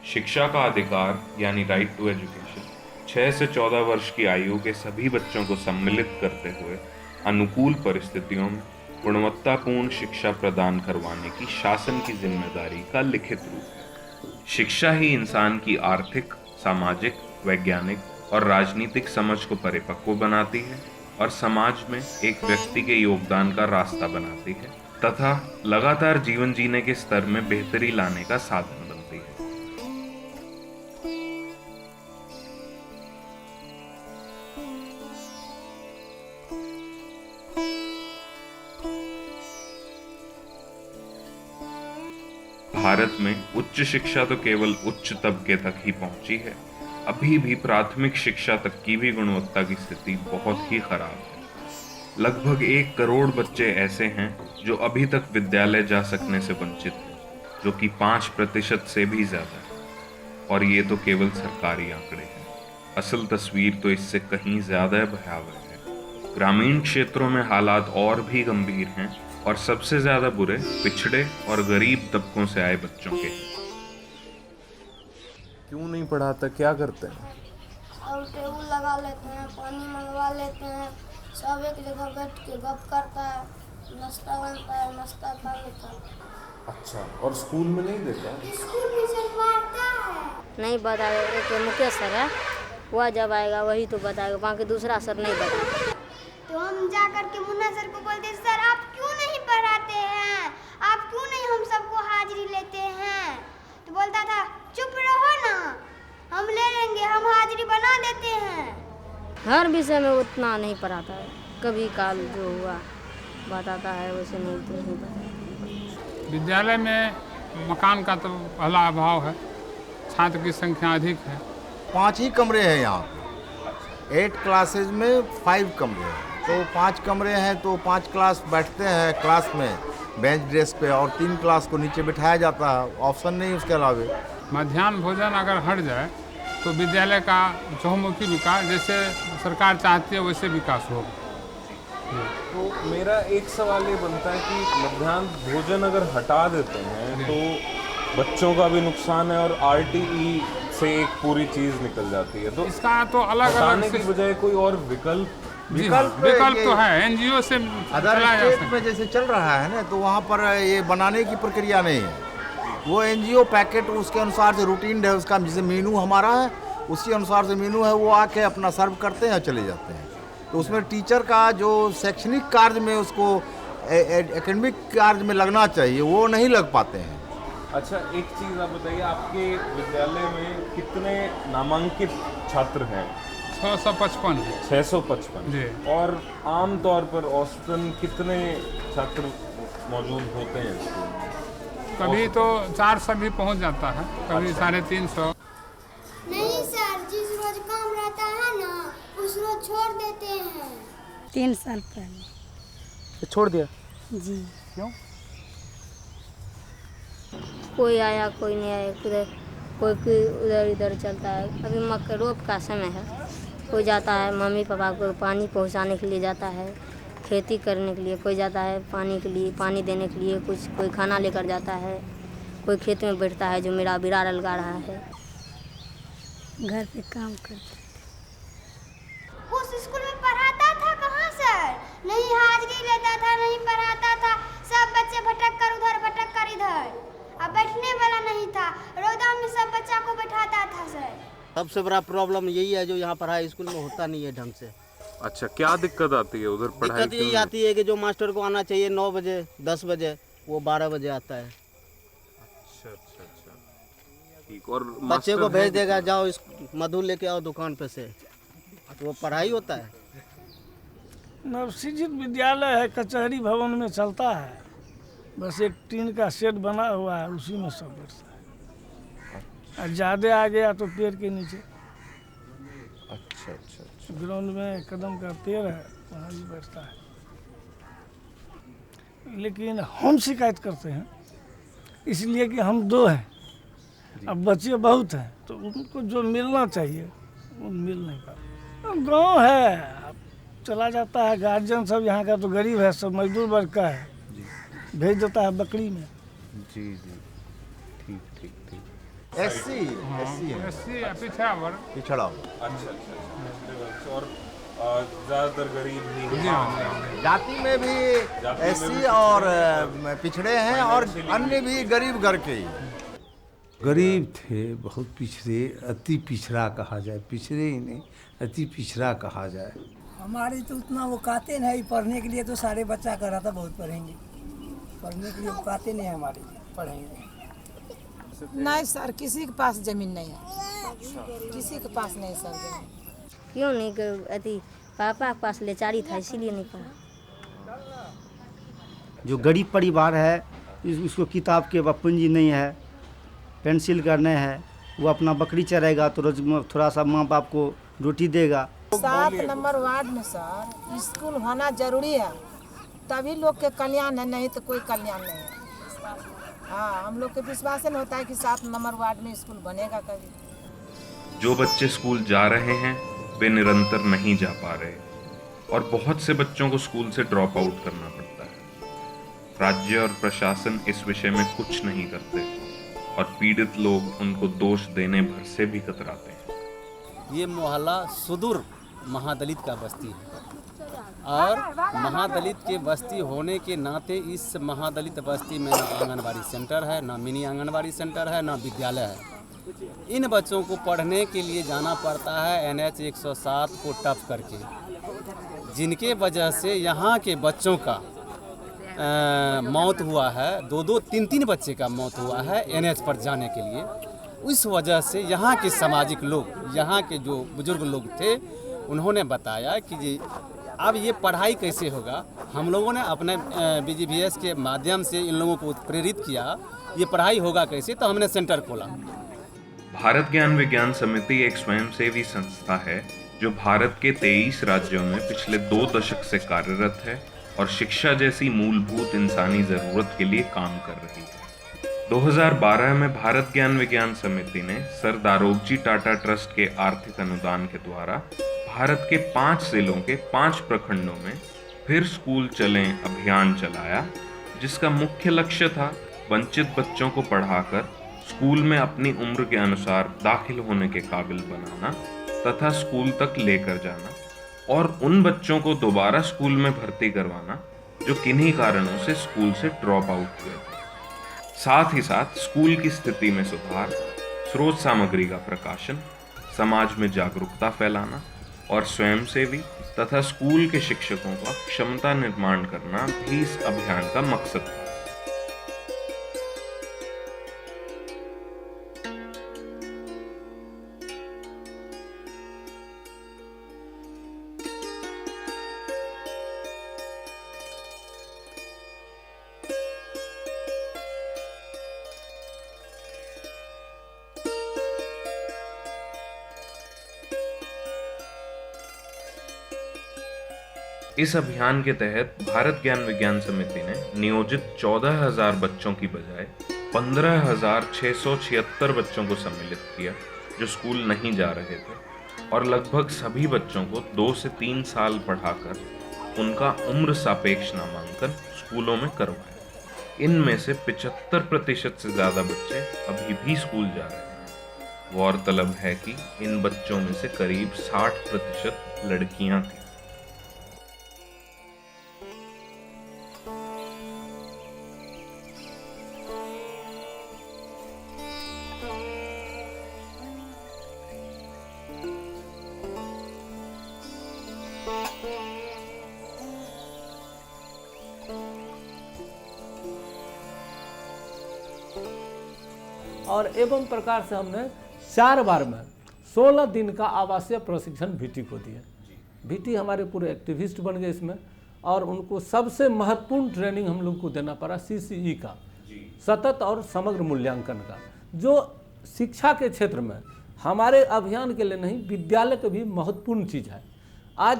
शिक्षा का अधिकार यानी राइट टू एजुकेशन 6 से 14 वर्ष की आयु के सभी बच्चों को सम्मिलित करते हुए अनुकूल परिस्थितियों में गुणवत्तापूर्ण शिक्षा प्रदान करवाने की शासन की जिम्मेदारी का लिखित रूप है। शिक्षा ही इंसान की आर्थिक, सामाजिक, वैज्ञानिक और राजनीतिक समझ को परिपक्व बनाती है और समाज में एक व्यक्ति के योगदान का रास्ता बनाती है तथा लगातार जीवन जीने के स्तर में बेहतरी लाने का साधन बनती है। भारत में उच्च शिक्षा तो केवल उच्च तबके तक ही पहुंची है। अभी भी प्राथमिक शिक्षा तक की भी गुणवत्ता की स्थिति बहुत ही खराब है। लगभग 1 करोड़ बच्चे ऐसे हैं जो अभी तक विद्यालय जा सकने से वंचित हैं, जो कि 5% से भी ज्यादा है। और ये तो केवल सरकारी आंकड़े हैं। असल तस्वीर तो इससे कहीं ज्यादा भयावह है। ग्रामीण क्षेत्रों में हालात और भी गंभीर हैं और सबसे ज्यादा बुरे पिछड़े और गरीब तबकों से आए बच्चों के हैं। क्यों नहीं पढ़ाता, क्या करते हैं? और टेबल लगा लेते हैं, पानी मंगवा लेते हैं, सब एक जगह बैठ के गप करता है, नाश्ता बनता है, नाश्ता खा लेता है। अच्छा, और स्कूल में नहीं देता? स्कूल में सर मारता है। नहीं बताएगा, एक मुकेश सर है, वह जब आएगा वही तो बताएगा, बाकी दूसरा सर नहीं बताएगा। तो हम जा कर के मुन्ना सर को बोलते हैं, सर आप क्यों नहीं पढ़ाते हैं, आप क्यों नहीं हम सबको हाजिरी लेते हैं? तो बोलता था चुप रहो ना, हम ले लेंगे, हम हाजिरी बना देते हैं। हर विषय में उतना नहीं पढ़ाता है, कभी काल जो हुआ बताता है, वैसे नहीं तो नहीं बताता। विद्यालय में मकान का तो पहला अभाव है, छात्र की संख्या अधिक है। 5 ही कमरे हैं यहाँ, 8 क्लासेज में 5 कमरे हैं, तो 5 कमरे हैं तो 5 क्लास बैठते हैं क्लास में बेंच डेस्क पे, और 3 क्लास को नीचे बिठाया जाता है, ऑप्शन नहीं उसके अलावे। मध्याह्न भोजन अगर हट जाए तो विद्यालय का चहुमुखी विकास जैसे सरकार चाहती है वैसे विकास होगा। तो मेरा एक सवाल ये बनता है कि मध्याह्न भोजन अगर हटा देते हैं तो बच्चों का भी नुकसान है और आरटीई से एक पूरी चीज निकल जाती है, तो इसका तो अलग अलग की बजाय कोई और विकल्प विकल्प तो है, एनजीओ से अदर स्टेट में जैसे चल रहा है ना, तो वहाँ पर ये बनाने की प्रक्रिया नहीं है। वो एनजीओ पैकेट उसके अनुसार से रूटीन है उसका, जैसे मेनू हमारा है उसी अनुसार से मेनू है, वो आके अपना सर्व करते हैं चले जाते हैं। तो उसमें टीचर का जो शैक्षणिक कार्य में उसको एकेडमिक कार्य में लगना चाहिए, वो नहीं लग पाते हैं। अच्छा, एक चीज़ आप बताइए, आपके विद्यालय में कितने नामांकित छात्र हैं? 655 है। 655 जी। और आम तौर पर औसतन कितने छात्र मौजूद होते हैं स्कूल में? कभी तो 400 भी पहुंच जाता है, कभी 350। नहीं सर, जिस रोज काम रहता है ना उस रोज छोड़ देते हैं। 3 साल पहले छोड़ दिया जी। क्यों? कोई आया कोई नहीं आया, कोई उधर इधर चलता है। अभी मक्का रोप का समय है, कोई जाता है मम्मी पापा को पानी पहुंचाने के लिए जाता है, खेती करने के लिए कोई जाता है, पानी के लिए पानी देने के लिए, कुछ कोई खाना लेकर जाता है, कोई खेत में बैठता है जो मेरा बिरार लगा रहा है। घर पे काम करते। उस स्कूल में पढ़ाता था कहाँ सर? नहीं हाजिरी लेता था, नहीं पढ़ाता था, सब बच्चे भटक कर उधर भटक कर इधर, अब बैठने वाला नहीं था, रौदा में सब बच्चा को बैठाता था सर। सबसे बड़ा प्रॉब्लम यही है जो यहाँ पढ़ाई स्कूल में होता नहीं है ढंग से। अच्छा, क्या दिक्कत आती है उधर पढ़ाई? दिक्कत यही आती है कि जो मास्टर को आना चाहिए 9 बजे 10 बजे, वो 12 बजे आता है। अच्छा अच्छा अच्छा, ठीक। और बच्चे को भेज देगा, जाओ इस मधु लेके आओ दुकान पे से, तो वो पढ़ाई होता है? नवसृजित विद्यालय है, कचहरी भवन में चलता है, बस एक टीन का शेड बना हुआ है, उसी में सब बैठता है। और ज़्यादा आ गया तो पेड़ के नीचे। अच्छा अच्छा अच्छा। ग्राउंड में कदम का पेड़ है, वहाँ भी बैठता है। लेकिन हम शिकायत करते हैं इसलिए कि हम 2 हैं, अब बच्चे बहुत हैं, तो उनको जो मिलना चाहिए वो मिल नहीं पाता। गांव है, चला जाता है, गार्जियन सब यहाँ का तो गरीब है, सब मजदूर वर्ग का है, भेज देता है बकरी में, जी जी, ठीक ठीक ठीक। एससी है, एससी पिछड़ा वर्ग। पिछड़ा। अच्छा। और ज़्यादातर गरीब भी जी हैं। हाँ। जाति में भी एससी और पिछड़े हैं और अन्य भी गरीब घर के ही। गरीब थे, बहुत पिछड़े, अति पिछड़ा कहा जाए, पिछड़े ही नहीं अति पिछड़ा कहा जाए। हमारी तो उतना वो कहते नहीं, पढ़ने के लिए तो सारे बच्चा कर रहा था बहुत पढ़ेंगे, पढ़ने के लिए वो कहते नहीं हमारे पढ़ेंगे। नहीं सर, किसी के पास जमीन नहीं है, किसी के पास नहीं सर जमीन। क्यों नहीं अति पापा के पास लेचारी था इसीलिए नहीं पढ़ा। जो गरीब परिवार है उसको किताब के पूंजी नहीं है, पेंसिल करने हैं, वो अपना बकरी चराएगा तो रोज थोड़ा सा माँ बाप को रोटी देगा। 7 नंबर वार्ड में सर स्कूल होना जरूरी है, तभी लोग के कल्याण है, नहीं तो कोई कल्याण नहीं है। हाँ, हम लोग के विश्वास नहीं होता है कि 7 नंबर वार्ड में स्कूल बनेगा कभी। जो बच्चे स्कूल जा रहे हैं वे निरंतर नहीं जा पा रहे और बहुत से बच्चों को स्कूल से ड्रॉप आउट करना पड़ता है। राज्य और प्रशासन इस विषय में कुछ नहीं करते और पीड़ित लोग उनको दोष देने भर से भी कतराते हैं। ये मोहल्ला सुदूर महादलित का बस्ती है और महादलित के बस्ती होने के नाते इस महादलित बस्ती में ना आंगनबाड़ी सेंटर है, ना मिनी आंगनबाड़ी सेंटर है, ना विद्यालय है। इन बच्चों को पढ़ने के लिए जाना पड़ता है NH 107 को टप करके, जिनके वजह से यहाँ के बच्चों का मौत हुआ है। 2-2, 3-3 बच्चे का मौत हुआ है NH पर जाने के लिए। उस वजह से यहाँ के सामाजिक लोग, यहाँ के जो बुजुर्ग लोग थे, उन्होंने बताया कि जी अब ये पढ़ाई कैसे होगा। हम लोगों ने अपने BGVS के माध्यम से इन लोगों को प्रेरित किया, ये पढ़ाई होगा कैसे, तो हमने सेंटर खोला। भारत ज्ञान विज्ञान समिति एक स्वयंसेवी संस्था है जो भारत के 23 राज्यों में पिछले 2 दशक से कार्यरत है और शिक्षा जैसी मूलभूत इंसानी जरूरत के लिए काम कर रही है। 2012 में भारत ज्ञान विज्ञान समिति ने सर दारोगजी टाटा ट्रस्ट के आर्थिक अनुदान के द्वारा भारत के 5 जिलों के 5 प्रखंडों में फिर स्कूल चलें अभियान चलाया, जिसका मुख्य लक्ष्य था वंचित बच्चों को पढ़ाकर स्कूल में अपनी उम्र के अनुसार दाखिल होने के काबिल बनाना तथा स्कूल तक लेकर जाना और उन बच्चों को दोबारा स्कूल में भर्ती करवाना जो किन्हीं कारणों से स्कूल से ड्रॉप आउट हुए थे। साथ ही साथ स्कूल की स्थिति में सुधार, स्रोत सामग्री का प्रकाशन, समाज में जागरूकता फैलाना और स्वयंसेवी तथा स्कूल के शिक्षकों का क्षमता निर्माण करना भी इस अभियान का मकसद था। इस अभियान के तहत भारत ज्ञान विज्ञान समिति ने नियोजित 14,000 बच्चों की बजाय 15,676 बच्चों को सम्मिलित किया जो स्कूल नहीं जा रहे थे और लगभग सभी बच्चों को 2 से 3 साल पढ़ाकर उनका उम्र सापेक्ष नामांकन स्कूलों में करवाया। इनमें से 75% से ज़्यादा बच्चे अभी भी स्कूल जा रहे हैं। गौरतलब है कि इन बच्चों में से करीब 60% लड़कियां थीं। और एवं प्रकार से हमने 4 बार में 16 दिन का आवासीय प्रशिक्षण VT को दिया। VT हमारे पूरे एक्टिविस्ट बन गए इसमें और उनको सबसे महत्वपूर्ण ट्रेनिंग हम लोग को देना पड़ा CCE का, सतत और समग्र मूल्यांकन का, जो शिक्षा के क्षेत्र में हमारे अभियान के लिए नहीं विद्यालय की भी महत्वपूर्ण चीज़ है। आज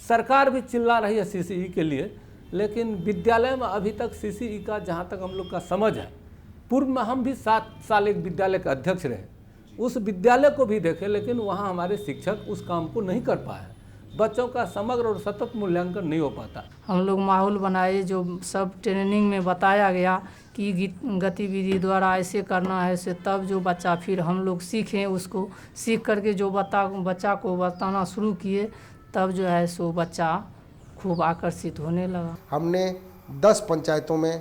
सरकार भी चिल्ला रही है CCE के लिए, लेकिन विद्यालय में अभी तक CCE का जहाँ तक हम लोग का समझ है, पूर्व में हम भी 7 साल एक विद्यालय के अध्यक्ष रहे, उस विद्यालय को भी देखे, लेकिन वहाँ हमारे शिक्षक उस काम को नहीं कर पाए। बच्चों का समग्र और सतत मूल्यांकन नहीं हो पाता। हम लोग माहौल बनाए, जो सब ट्रेनिंग में बताया गया कि गतिविधि द्वारा ऐसे करना है ऐसे, तब जो बच्चा फिर हम लोग सीखें, उसको सीख करके जो बच्चा को बताना शुरू किए, तब जो है सो बच्चा खूब आकर्षित होने लगा। हमने 10 पंचायतों में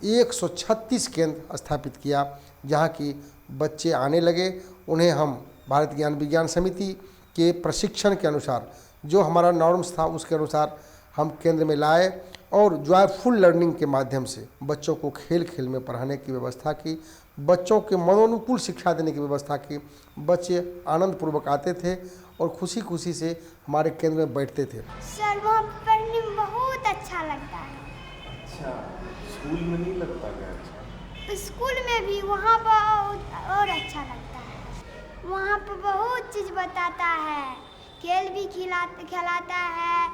136 केंद्र स्थापित किया, जहाँ की बच्चे आने लगे। उन्हें हम भारत ज्ञान विज्ञान समिति के प्रशिक्षण के अनुसार, जो हमारा नॉर्म्स था उसके अनुसार हम केंद्र में लाए और जॉयफुल लर्निंग के माध्यम से बच्चों को खेल खेल में पढ़ाने की व्यवस्था की, बच्चों के मनोनुकूल शिक्षा देने की व्यवस्था की। बच्चे आनंदपूर्वक आते थे और खुशी खुशी से हमारे केंद्र में बैठते थे। सर वहाँ पढ़ने में बहुत अच्छा लगता है। अच्छा, स्कूल में नहीं लगता क्या? अच्छा, स्कूल में भी वहाँ पर और अच्छा लगता है। वहाँ पर बहुत चीज़ बताता है, खेल भी खिलाता है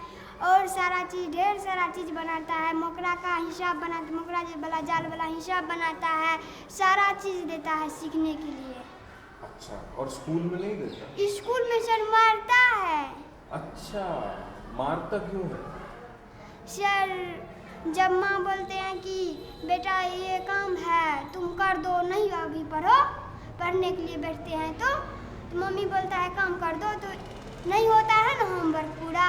और सारा चीज़, ढेर सारा चीज़ बनाता है। मोकरा का हिसाब बनाता, मोकरा वाला जाल वाला हिसाब बनाता है, सारा चीज़ देता है सीखने के लिए। अच्छा, और स्कूल में नहीं देता? स्कूल में सर मारता है। अच्छा, मारता क्यों है? सर जब माँ बोलते हैं कि बेटा ये काम है तुम कर दो, नहीं अभी पढ़ो, पढ़ने के लिए बैठते हैं तो मम्मी बोलता है काम कर दो, तो नहीं होता है ना होमवर्क पूरा,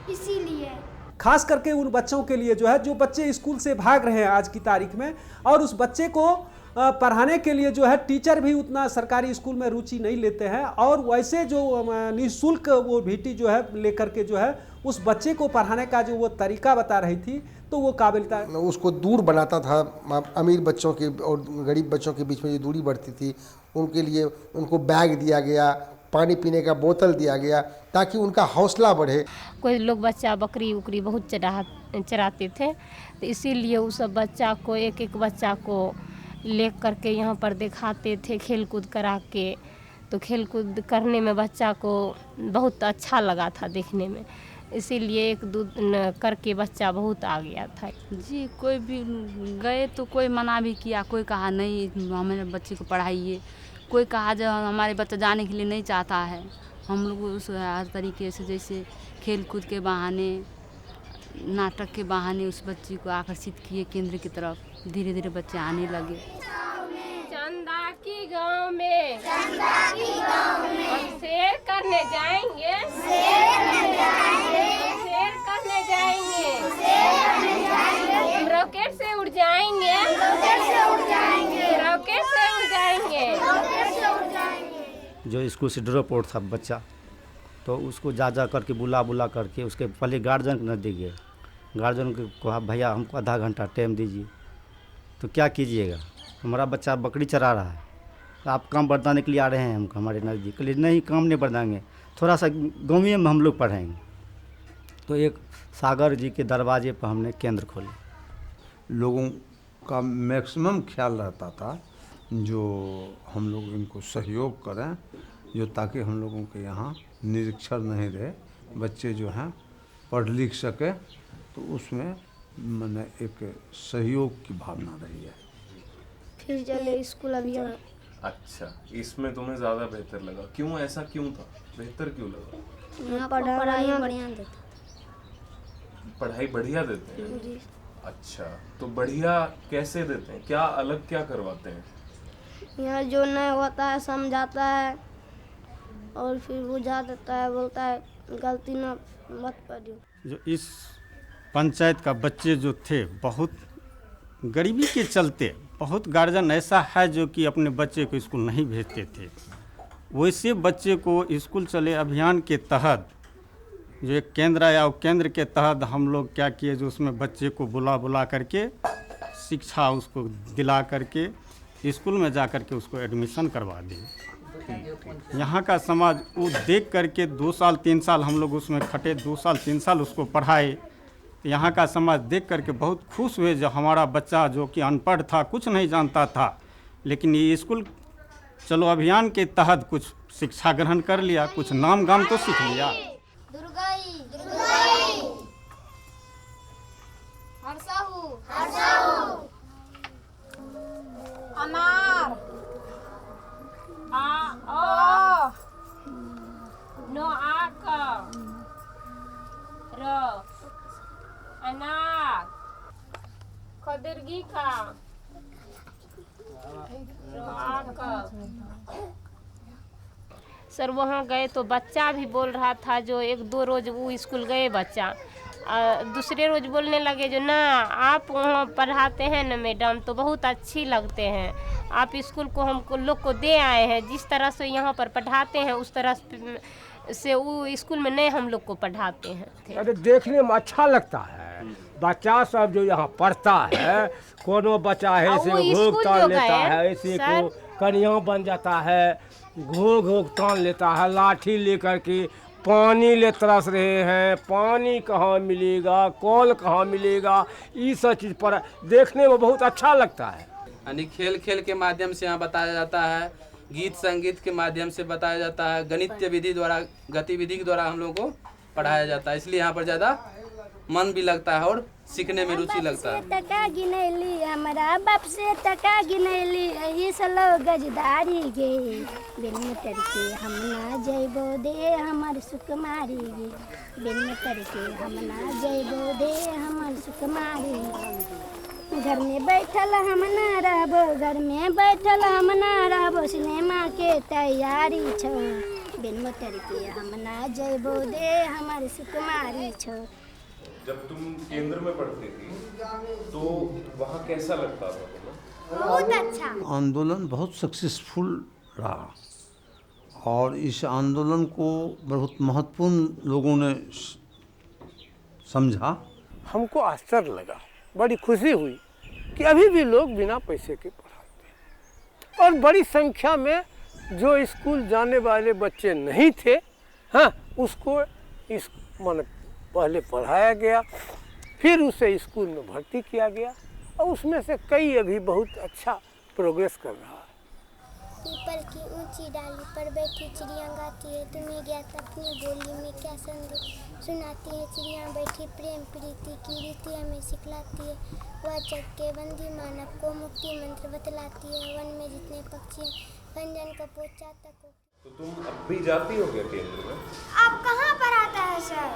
इसीलिए। खास करके उन बच्चों के लिए जो है, जो बच्चे स्कूल से भाग रहे हैं आज की तारीख में, और उस बच्चे को पढ़ाने के लिए जो है टीचर भी उतना सरकारी स्कूल में रुचि नहीं लेते हैं, और वैसे जो निःशुल्क वो भीटी जो है लेकर के जो है उस बच्चे को पढ़ाने का जो वो तरीका बता रही थी, तो वो काबिलता उसको दूर बनाता था। अमीर बच्चों के और गरीब बच्चों के बीच में जो दूरी बढ़ती थी, उनके लिए उनको बैग दिया गया, पानी पीने का बोतल दिया गया, ताकि उनका हौसला बढ़े। कोई लोग बच्चा बकरी उकरी बहुत चराते थे, तो इसीलिए उस सब बच्चा को, एक एक बच्चा को ले करके यहाँ पर दिखाते थे खेल कूद करा के। तो खेल कूद करने में बच्चा को बहुत अच्छा लगा था देखने में, इसीलिए एक दो करके बच्चा बहुत आ गया था। जी, कोई भी गए तो कोई मना भी किया, कोई कहा नहीं हमारे बच्चे को पढ़ाइए, कोई कहा जो हमारे बच्चा जाने के लिए नहीं चाहता है। हम लोग उस हर तरीके से, जैसे खेल कूद के बहाने, नाटक के बहाने उस बच्चे को आकर्षित किए केंद्र की तरफ। धीरे धीरे बच्चे आने लगे। चंदा की गांव में हम शेर करने जाएंगे, शेर करने जाएंगे, रॉकेट से उड़ जाएंगे, रॉकेट से उड़ जाएंगे। जो स्कूल से ड्रॉप आउट था बच्चा, तो उसको जा करके बुला करके उसके पहले गार्जियन को न दिए। गार्जियन को कहा भैया हमको आधा घंटा टाइम दीजिए। तो क्या कीजिएगा, हमारा बच्चा बकरी चरा रहा है, तो आप काम बरदाने के लिए आ रहे हैं हमको हमारे नज़दीक। लिए नहीं, काम नहीं बरदाएंगे, थोड़ा सा गाँव में हम लोग पढ़ाएंगे। तो एक सागर जी के दरवाजे पर हमने केंद्र खोले। लोगों का मैक्सिमम ख्याल रहता था जो हम लोग इनको सहयोग करें, जो ताकि हम लोगों के यहाँ निरीक्षर नहीं रहे, बच्चे जो हैं पढ़ लिख सके, तो उसमें मैंने एक सहयोग की भावना रही है। फिर चले स्कूल अभियान। अच्छा, इसमें तुम्हें ज़्यादा बेहतर लगा, क्यों? ऐसा क्यों था, बेहतर क्यों लगा? यहाँ पढ़ाई बढ़िया देते, पढ़ाई बढ़िया देते हैं जी। अच्छा, तो बढ़िया कैसे देते हैं, क्या अलग क्या करवाते हैं? यहाँ जो नहीं होता है समझाता है और फिर बुझा देता है, बोलता है गलती ना मत करियो। जो इस पंचायत का बच्चे जो थे, बहुत गरीबी के चलते बहुत गार्जियन ऐसा है जो कि अपने बच्चे को स्कूल नहीं भेजते थे। वैसे बच्चे को स्कूल चले अभियान के तहत जो एक केंद्र आया, वो केंद्र के तहत हम लोग क्या किए, जो उसमें बच्चे को बुला करके शिक्षा उसको दिला करके स्कूल में जा कर के उसको एडमिशन करवा दिए। यहाँ का समाज वो देख करके 2 साल 3 साल हम लोग उसमें खटे, 2 साल 3 साल उसको पढ़ाए। यहाँ का समाज देख करके बहुत खुश हुए, जो हमारा बच्चा जो कि अनपढ़ था, कुछ नहीं जानता था, लेकिन ये स्कूल चलो अभियान के तहत कुछ शिक्षा ग्रहण कर लिया, कुछ नाम गाम तो सीख लिया। अनार, आ ओ नो आक, अनार खदरगी का सर वहाँ गए तो बच्चा भी बोल रहा था, जो 1-2 रोज वो स्कूल गए बच्चा, दूसरे रोज बोलने लगे जो ना आप वहाँ पढ़ाते हैं ना मैडम तो बहुत अच्छी लगते हैं, आप स्कूल को हम लोग को दे आए हैं, जिस तरह से यहाँ पर पढ़ाते हैं उस तरह से वो स्कूल में नहीं हम लोग को पढ़ाते हैं। अरे देखने में अच्छा लगता है, बच्चा सब जो यहाँ पढ़ता है, कोनो बच्चा है ऐसे घोग तान लेता है, ऐसे को कन्या बन जाता है, घोग तान लेता है, लाठी लेकर के पानी ले तरस रहे हैं, पानी कहाँ मिलेगा, कॉल कहाँ मिलेगा, ये सब चीज़ पर देखने में बहुत अच्छा लगता है। यानी खेल खेल के माध्यम से यहाँ बताया जाता है, गीत संगीत के माध्यम से बताया जाता है, गणित विधि द्वारा गतिविधि के द्वारा हम लोगों को पढ़ाया जाता है, इसलिए यहाँ पर ज़्यादा मन भी लगता है और सीखने में रुचि लगता है। टका गिनैली हमारा बाप से टका गिनैली यही सलो गजदारी गे बिन मीटर के हम ना जइबो दे हमर सुकुमारी गे बिन मीटर के हम ना जइबो दे हमर सुकुमारी घर में बैठल हम ना रहबो घर में बैठल हम ना रहबो सिनेमा के तैयारी छो बिन मीटर के हम ना जइबो दे हमर सुकुमारी छो। जब तुम केंद्र में पढ़ती थी तो वहाँ कैसा लगता था तुम्हें? बहुत अच्छा। आंदोलन बहुत सक्सेसफुल रहा और इस आंदोलन को बहुत महत्वपूर्ण लोगों ने समझा। हमको आश्चर्य लगा, बड़ी खुशी हुई कि अभी भी लोग बिना पैसे के पढ़ाते हैं और बड़ी संख्या में जो स्कूल जाने वाले बच्चे नहीं थे, हाँ उसको इस माने पहले पढ़ाया गया, फिर उसे स्कूल में भर्ती किया गया और उसमें से कई अभी बहुत अच्छा प्रोग्रेस कर रहा है। पीपल की ऊंची डाली पर बैठी चिड़िया गाती है, तुम्हें ज्ञात अपनी बोली में क्या संदेश सुनाती है। चिड़िया बैठी प्रेम प्रीति की रीति हमें सिखलाती है, वह जग के बंदी मानव को मुक्ति मंत्र बतलाती है। वन में जितने पक्षी व्यंजन का पोचा तक। तो तुम अब भी जाती हो क्या केंद्र में? अब कहाँ पर आता है सर?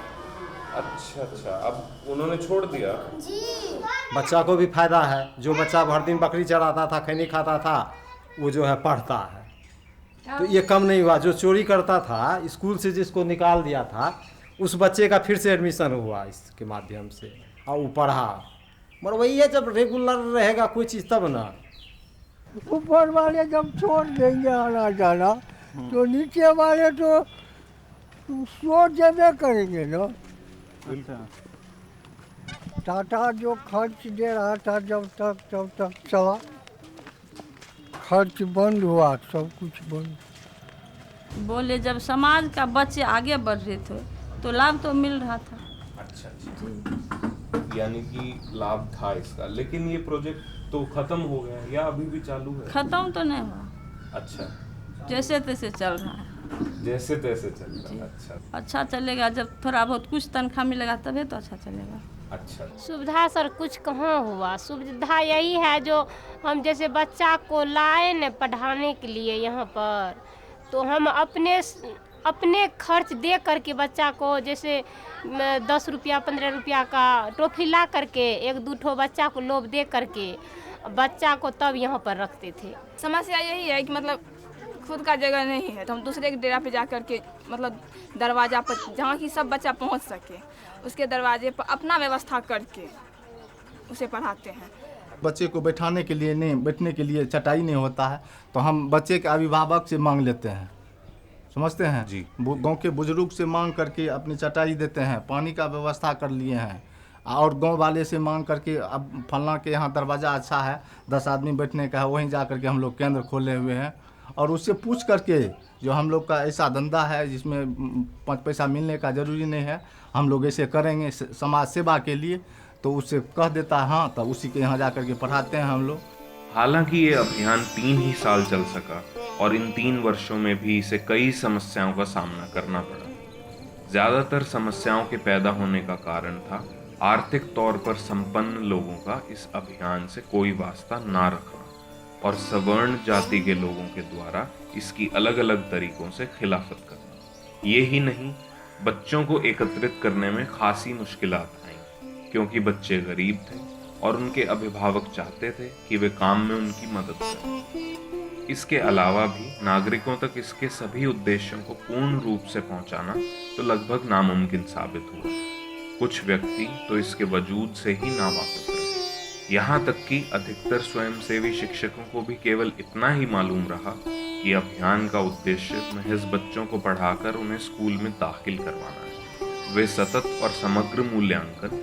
अच्छा, अब उन्होंने छोड़ दिया जी। बच्चा को भी फायदा है, जो बच्चा भर दिन बकरी चराता था, खैनी खाता था, वो जो है पढ़ता है, तो ये कम नहीं हुआ। जो चोरी करता था स्कूल से जिसको निकाल दिया था, उस बच्चे का फिर से एडमिशन हुआ इसके माध्यम से और वो पढ़ा। मगर वही है, जब रेगुलर रहेगा कोई चीज़ तब ना। ऊपर वाले जब छोड़ देंगे आना जाना तो नीचे वाले तो सोच देवे करेंगे ना। टाटा जो खर्च दे रहा था जब तक चला, खर्च बंद हुआ, सब कुछ बंद। बोले जब समाज का बच्चे आगे बढ़ रहे थे तो लाभ तो मिल रहा था। अच्छा, यानी कि लाभ था इसका, लेकिन ये प्रोजेक्ट तो खत्म हो गया या अभी भी चालू है? खत्म तो नहीं हुआ। अच्छा, जैसे तैसे चल रहा है। जैसे तैसे चल रहा है। अच्छा चलेगा, जब थोड़ा बहुत कुछ तनख्वाह मिलेगा तभी तो अच्छा चलेगा। अच्छा, सुविधा सर कुछ कहाँ हुआ, सुविधा यही है जो हम जैसे बच्चा को लाए न पढ़ाने के लिए यहाँ पर, तो हम अपने खर्च दे करके बच्चा को जैसे 10 रुपया 15 रुपया का टॉफी ला करके 1-2 ठो बच्चा को लोभ दे करके बच्चा को तब यहाँ पर रखते थे। समस्या यही है कि मतलब खुद का जगह नहीं है तो हम दूसरे के डेरा पे जा करके मतलब दरवाज़ा पर जहाँ की सब बच्चा पहुँच सके उसके दरवाजे पर अपना व्यवस्था करके उसे पढ़ाते हैं। बच्चे को बैठाने के लिए नहीं, बैठने के लिए चटाई नहीं होता है तो हम बच्चे के अभिभावक से मांग लेते हैं, समझते हैं जी। गांव के बुजुर्ग से मांग करके अपनी चटाई देते हैं, पानी का व्यवस्था कर लिए हैं और गांव वाले से मांग करके अब फलना के यहाँ दरवाज़ा अच्छा है 10 आदमी बैठने का है, वहीं जा करके हम लोग केंद्र खोले हुए हैं और उससे पूछ करके जो हम लोग का ऐसा धंधा है जिसमें 5 पैसा मिलने का ज़रूरी नहीं है, हम लोग ऐसे करेंगे समाज सेवा के लिए, तो उससे कह देता है हाँ, तो उसी के यहाँ जा करके पढ़ाते हैं हम लोग। हालांकि ये अभियान 3 ही साल चल सका और इन 3 वर्षों में भी इसे कई समस्याओं का सामना करना पड़ा। ज़्यादातर समस्याओं के पैदा होने का कारण था आर्थिक तौर पर संपन्न लोगों का इस अभियान से कोई वास्ता ना रखना और सवर्ण जाति के लोगों के द्वारा इसकी अलग अलग तरीकों से खिलाफत करना। ये ही नहीं, बच्चों को एकत्रित करने में खासी मुश्किलात आईं, क्योंकि बच्चे गरीब थे और उनके अभिभावक चाहते थे कि वे काम में उनकी मदद करें। इसके अलावा भी नागरिकों तक इसके सभी उद्देश्यों को पूर्ण रूप से पहुंचाना तो लगभग नामुमकिन साबित हुआ। कुछ व्यक्ति तो इसके वजूद से ही नावाकिफ रहे। यहाँ तक कि अधिकतर स्वयंसेवी शिक्षकों को भी केवल इतना ही मालूम रहा कि अभियान का उद्देश्य महज बच्चों को पढ़ाकर उन्हें स्कूल में दाखिल करवाना है। वे सतत और समग्र मूल्यांकन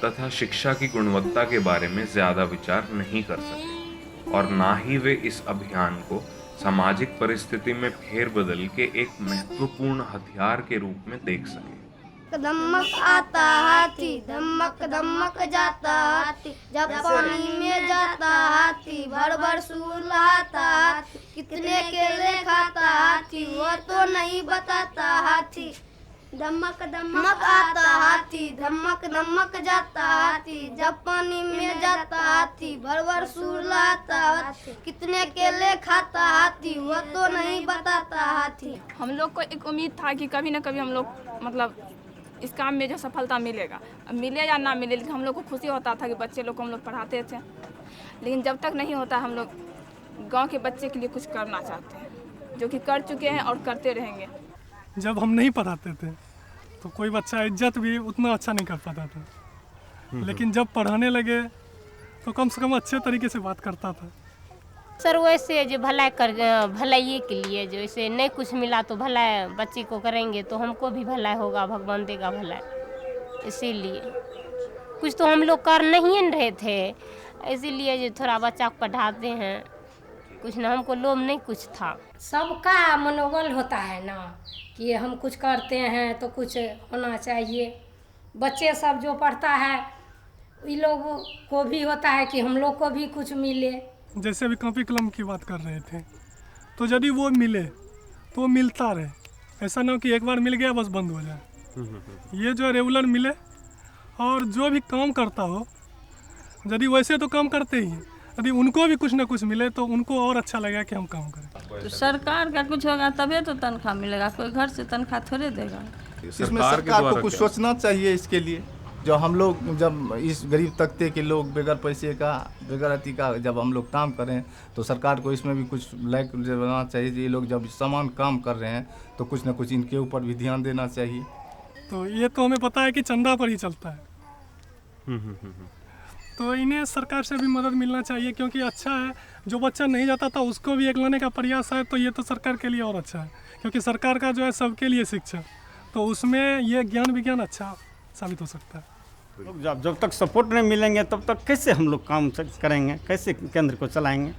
तथा शिक्षा की गुणवत्ता के बारे में ज्यादा विचार नहीं कर सके और ना ही वे इस अभियान को सामाजिक परिस्थिति में फेरबदल के एक महत्वपूर्ण हथियार के रूप में देख सके। धमक आता हाथी, धमक धमक जाता हाथी, जब पानी में जाता हाथी, भर भर सूर लहाता हाथी, कितने केले खाता हाथी, वो तो नहीं बताता हाथी। धमक धमक आता हाथी, धमक धमक जाता हाथी, जब पानी में जाता हाथी, भर भर सूर लहाता हाथी, कितने केले खाता हाथी, वो तो नहीं बताता हाथी। हम लोग को एक उम्मीद था कि कभी न कभी हम लोग मतलब इस काम में जो सफलता मिलेगा, अब मिले या ना मिले, लेकिन हम लोग को खुशी होता था कि बच्चे लोग को हम लोग पढ़ाते थे। लेकिन जब तक नहीं होता, हम लोग गांव के बच्चे के लिए कुछ करना चाहते हैं, जो कि कर चुके हैं और करते रहेंगे। जब हम नहीं पढ़ाते थे तो कोई बच्चा इज्जत भी उतना अच्छा नहीं कर पाता था, लेकिन जब पढ़ाने लगे तो कम से कम अच्छे तरीके से बात करता था। सर वैसे जो भलाई के लिए जो ऐसे नहीं कुछ मिला तो भलाई बच्चे को करेंगे तो हमको भी भलाई होगा, भगवान देगा भलाई। इसीलिए कुछ तो हम लोग कर नहीं रहे थे, इसीलिए जो थोड़ा बच्चा को पढ़ाते हैं, कुछ ना हमको लोभ नहीं कुछ था। सबका मनोबल होता है ना कि हम कुछ करते हैं तो कुछ होना चाहिए। बच्चे सब जो पढ़ता है इन लोगों को भी होता है कि हम लोग को भी कुछ मिले। जैसे अभी कॉपी कलम की बात कर रहे थे, तो यदि वो मिले तो वो मिलता रहे, ऐसा ना हो कि एक बार मिल गया बस बंद हो जाए। ये जो रेगुलर मिले और जो भी काम करता हो, यदि वैसे तो काम करते ही, यदि उनको भी कुछ ना कुछ मिले तो उनको और अच्छा लगेगा कि हम काम करें। तो सरकार का कुछ होगा तभी तो तनख्वाह मिलेगा, कोई घर से तनख्वाह थोड़े देगा। इसमें सरकार को कुछ सोचना चाहिए इसके लिए। जो हम लोग जब इस गरीब तबके के लोग बगैर पैसे का, बगैर अति का जब हम लोग काम करें तो सरकार को इसमें भी कुछ लायक बनाना चाहिए। ये लोग जब समान काम कर रहे हैं तो कुछ ना कुछ इनके ऊपर भी ध्यान देना चाहिए। तो ये तो हमें पता है कि चंदा पर ही चलता है, तो इन्हें सरकार से भी मदद मिलना चाहिए, क्योंकि अच्छा है जो बच्चा नहीं जाता था उसको भी एक लाने का प्रयास है, तो ये तो सरकार के लिए और अच्छा है, क्योंकि सरकार का जो है सबके लिए शिक्षा, तो उसमें ये ज्ञान विज्ञान अच्छा साबित हो सकता है। जब तक सपोर्ट नहीं मिलेंगे तब तक कैसे हम लोग काम करेंगे, कैसे केंद्र को चलाएंगे।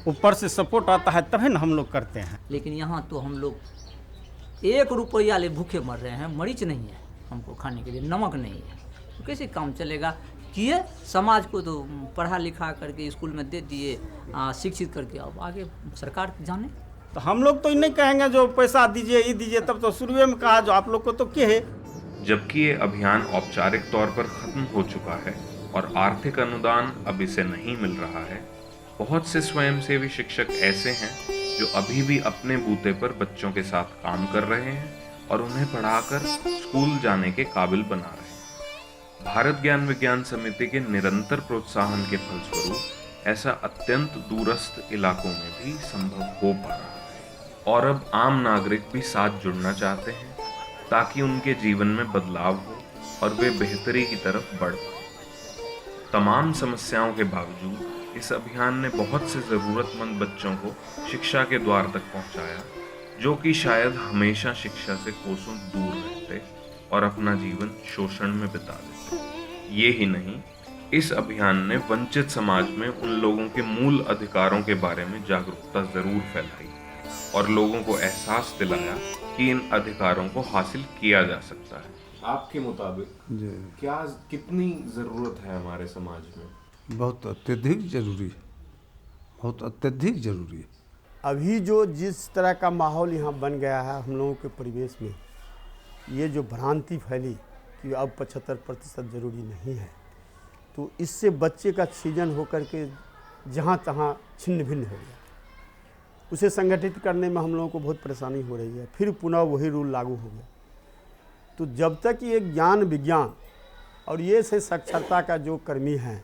ऊपर से सपोर्ट आता है तभी ना हम लोग करते हैं। लेकिन यहाँ तो हम लोग 1 रुपया ले भूखे मर रहे हैं, मरीच नहीं है हमको खाने के लिए, नमक नहीं है, तो कैसे काम चलेगा। किए समाज को तो पढ़ा लिखा करके स्कूल में दे दिए, शिक्षित करके, अब आगे सरकार जाने। तो हम लोग तो नहीं कहेंगे जो पैसा दीजिए ये दीजिए, तब तो शुरू में कहा जो आप लोग को तो क्या है। जबकि ये अभियान औपचारिक तौर पर खत्म हो चुका है और आर्थिक अनुदान अब इसे नहीं मिल रहा है, बहुत से स्वयंसेवी शिक्षक ऐसे हैं जो अभी भी अपने बूते पर बच्चों के साथ काम कर रहे हैं और उन्हें पढ़ाकर स्कूल जाने के काबिल बना रहे हैं। भारत ज्ञान विज्ञान समिति के निरंतर प्रोत्साहन के फलस्वरूप ऐसा अत्यंत दूरस्थ इलाकों में भी संभव हो पा रहा है और अब आम नागरिक भी साथ जुड़ना चाहते हैं ताकि उनके जीवन में बदलाव हो और वे बेहतरी की तरफ बढ़ पाएं। तमाम समस्याओं के बावजूद इस अभियान ने बहुत से ज़रूरतमंद बच्चों को शिक्षा के द्वार तक पहुंचाया, जो कि शायद हमेशा शिक्षा से कोसों दूर रहते और अपना जीवन शोषण में बिता देते। ये ही नहीं, इस अभियान ने वंचित समाज में उन लोगों के मूल अधिकारों के बारे में जागरूकता जरूर फैलाई और लोगों को एहसास दिलाया कि इन अधिकारों को हासिल किया जा सकता है। आपके मुताबिक क्या कितनी ज़रूरत है हमारे समाज में? बहुत अत्यधिक जरूरी है, बहुत अत्यधिक जरूरी है। अभी जो जिस तरह का माहौल यहाँ बन गया है हम लोगों के परिवेश में, ये जो भ्रांति फैली कि अब 75% ज़रूरी नहीं है, तो इससे बच्चे का सृजन होकर के जहाँ तहाँ छिन्न भिन्न हो गया। उसे संगठित करने में हम लोगों को बहुत परेशानी हो रही है, फिर पुनः वही रूल लागू हो गया। तो जब तक ये ज्ञान विज्ञान और ये से साक्षरता का जो कर्मी हैं,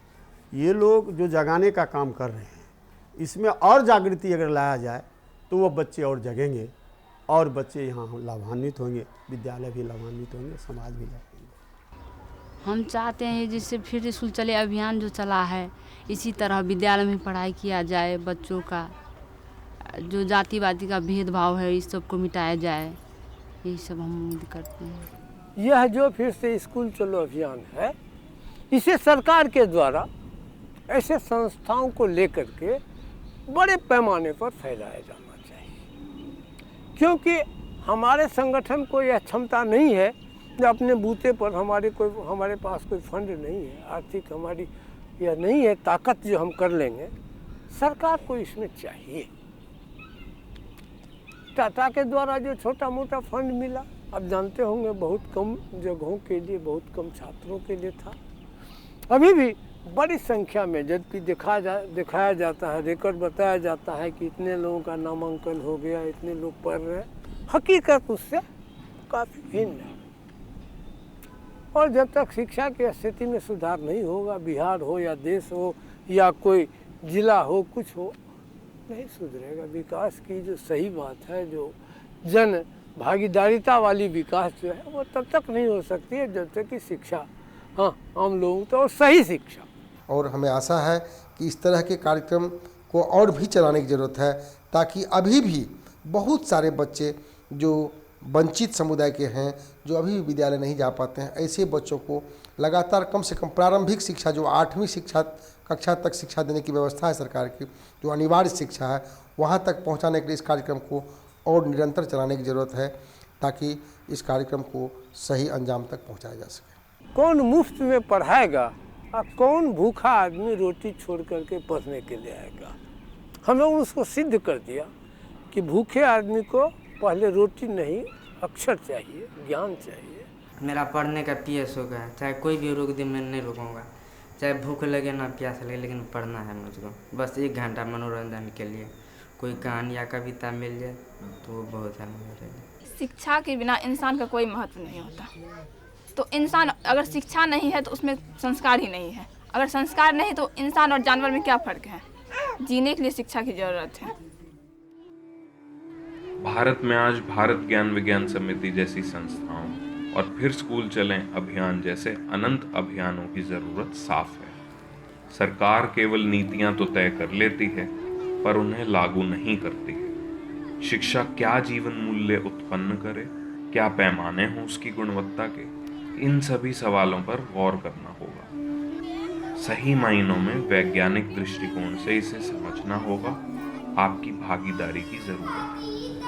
ये लोग जो जगाने का काम कर रहे हैं, इसमें और जागृति अगर लाया जाए तो वो बच्चे और जगेंगे और बच्चे यहाँ लाभान्वित होंगे, विद्यालय भी लाभान्वित होंगे, समाज भी लाभान्वित। हम चाहते हैं जिससे फिर स्कूल चले अभियान जो चला है, इसी तरह विद्यालय में पढ़ाई किया जाए, बच्चों का जो जातिवादी का भेदभाव है इस सब को मिटाया जाए, यही सब हम उम्मीद करते हैं। यह जो फिर से स्कूल चलो अभियान है, इसे सरकार के द्वारा ऐसे संस्थाओं को लेकर के बड़े पैमाने पर फैलाया जाना चाहिए, क्योंकि हमारे संगठन को यह क्षमता नहीं है कि अपने बूते पर हमारे पास कोई फंड नहीं है, आर्थिक हमारी यह नहीं है ताकत जो हम कर लेंगे। सरकार को इसमें चाहिए। टाटा के द्वारा जो छोटा मोटा फंड मिला, आप जानते होंगे बहुत कम जगहों के लिए, बहुत कम छात्रों के लिए था। अभी भी बड़ी संख्या में जबकि दिखाया जाता है, रिकॉर्ड बताया जाता है कि इतने लोगों का नामांकन हो गया, इतने लोग पढ़ रहे हैं, हकीकत उससे काफ़ी भिन्न है। और जब तक शिक्षा की स्थिति में सुधार नहीं होगा, बिहार हो या देश हो या कोई जिला हो, कुछ हो, नहीं सुधरेगा। विकास की जो सही बात है, जो जन भागीदारिता वाली विकास जो है, वो तब तक नहीं हो सकती है जब तक कि शिक्षा, हाँ, आम लोगों तो और सही शिक्षा। और हमें आशा है कि इस तरह के कार्यक्रम को और भी चलाने की ज़रूरत है, ताकि अभी भी बहुत सारे बच्चे जो वंचित समुदाय के हैं, जो अभी भी विद्यालय नहीं जा पाते हैं, ऐसे बच्चों को लगातार कम से कम प्रारंभिक शिक्षा, जो 8वीं कक्षा तक शिक्षा देने की व्यवस्था है सरकार की, जो अनिवार्य शिक्षा है, वहाँ तक पहुँचाने के लिए इस कार्यक्रम को और निरंतर चलाने की ज़रूरत है, ताकि इस कार्यक्रम को सही अंजाम तक पहुँचाया जा सके। कौन मुफ्त में पढ़ाएगा और कौन भूखा आदमी रोटी छोड़ करके पढ़ने के लिए आएगा? हम लोगों ने उसको सिद्ध कर दिया कि भूखे आदमी को पहले रोटी नहीं, अक्षर चाहिए, ज्ञान चाहिए। मेरा पढ़ने का पीएस हो गया, चाहे कोई भी रोक दे मैं नहीं रुकूंगा, चाहे भूख लगे ना प्यास लगे, लेकिन पढ़ना है मुझको। बस 1 घंटा मनोरंजन के लिए कोई कहानी या कविता मिल जाए तो वो बहुत है मेरे लिए। शिक्षा के बिना इंसान का कोई महत्व नहीं होता। तो इंसान अगर शिक्षा नहीं है तो उसमें संस्कार ही नहीं है, अगर संस्कार नहीं तो इंसान और जानवर में क्या फ़र्क है? जीने के लिए शिक्षा की ज़रूरत है। भारत में आज भारत ज्ञान विज्ञान समिति जैसी संस्थाओं और फिर स्कूल चलें अभियान जैसे अनंत अभियानों की ज़रूरत साफ है। सरकार केवल नीतियां तो तय कर लेती है, पर उन्हें लागू नहीं करती है। शिक्षा क्या जीवन मूल्य उत्पन्न करे, क्या पैमाने हों उसकी गुणवत्ता के, इन सभी सवालों पर गौर करना होगा। सही मायनों में वैज्ञानिक दृष्टिकोण से इसे समझना होगा। आपकी भागीदारी की ज़रूरत है।